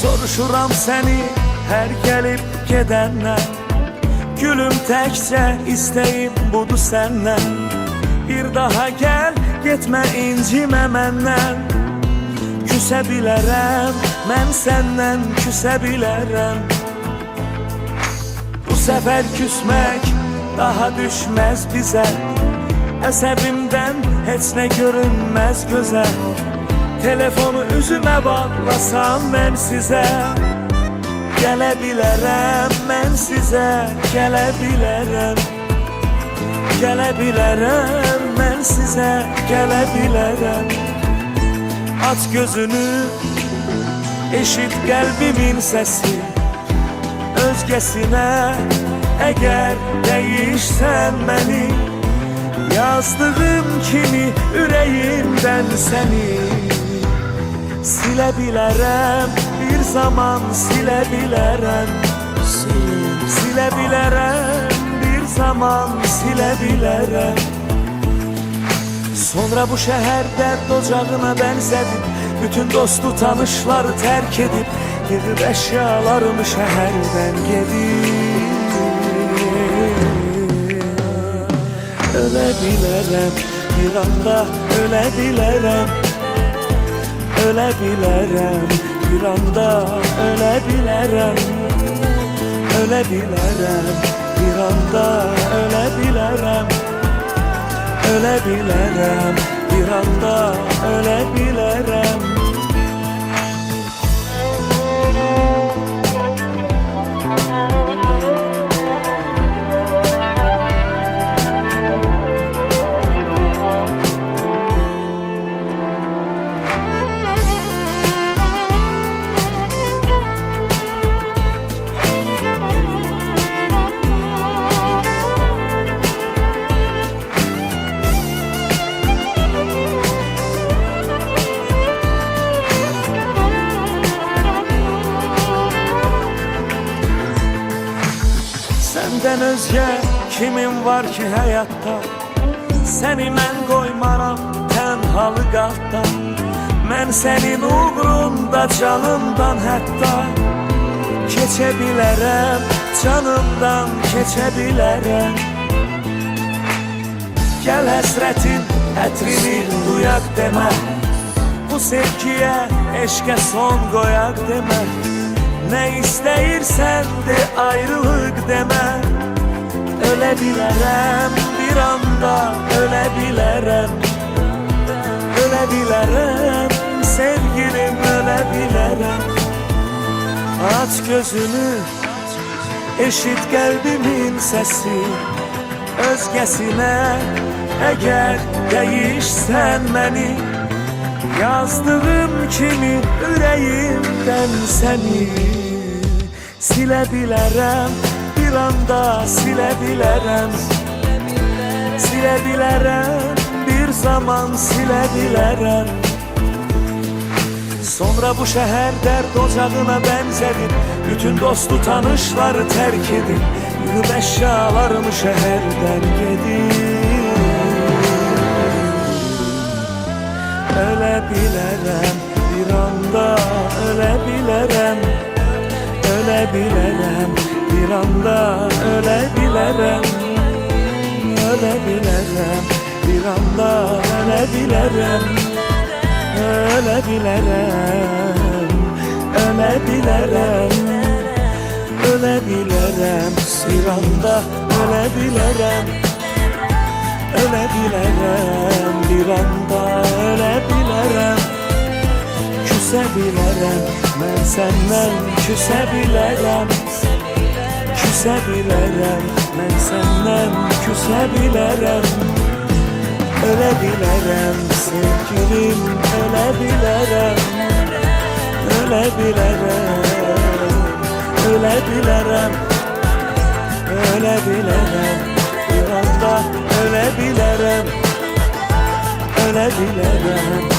Soruşuram səni hər gəlib gedəndən, gülüm təkcə istəyim budur səndən. Bir daha gəl, getmə incimə məndən. Küsə bilərəm, mən səndən küsə bilərəm. Bu səfər küsmək daha düşməz bizə. Əsəbimdən heç nə görünməz gözə. Telefonu üzümə bağlasam mən sizə, gələ bilərəm mən sizə, gələ bilərəm. Gələ bilərəm mən sizə, gələ bilərəm. Aç gözünü, eşit qəlbimin səsi. Özgəsinə əgər dəyişsən məni, yazdığım kimi ürəyimdən səni silə bilərəm, bir zaman silə bilərəm. Silə bilərəm, bir zaman silə bilərəm. Sonra bu şəhər dərd ocağına bənzədib, bütün dostu tanışları tərk edib, yığıb əşyalarımı şəhərdən gedib. Ölə bilərəm, bir anda ölə bilərəm. Ölə bilərəm, bir anda ölə bilərəm. Ölə bilərəm, bir anda ölə bilərəm. Ölə bilərəm, bir anda ölə bilərəm. Səndən özgə kimin var ki həyatda? Səni mən qoymaram tənhalıqatda. Mən sənin uğrunda canımdan hətta keçə bilərəm, canımdan keçə bilərəm. Gəl həsrətin ətrini duyaq demə, bu sevgiyə, eşqə son qoyaq demə. Nə istəyirsən de, ayrılıq demə. Ölə bilərəm, bir anda ölə bilərəm. Ölə bilərəm, sevgilim ölə bilərəm. Aç gözünü, eşit qəlbimin səsi. Özgəsinə əgər dəyişsən məni, yazdığım kimi ürəyimdən səni silə bilərəm, bir anda silə bilərəm. Silə bilərəm, bir zaman silə bilərəm. Sonra bu şəhər dərd ocağına bənzədib, bütün dostu tanışları tərk edib, yığıb əşyalarımı şəhərdən gedib. Ölə bilərəm, bir anda ölə bilərəm. Ölə bilərəm, bir anda ölə bilərəm. Ölə bilərəm, bir anda ölə bilərəm. Ölə bilərəm, ölə bilərəm. Ölə bilərəm, bir anda ölə bilərəm. Ölə bilərəm, bir anda ölə bilərəm. Küsə bilərəm, mən səndən küsə bilərəm. Küsə bilərəm, mən səndən küsə bilərəm. Ölebilirim sevgilim, ölebilirim, ölebilirim, ölebilirim, ölebilirim, bir anda ölebilirim, ölebilirim.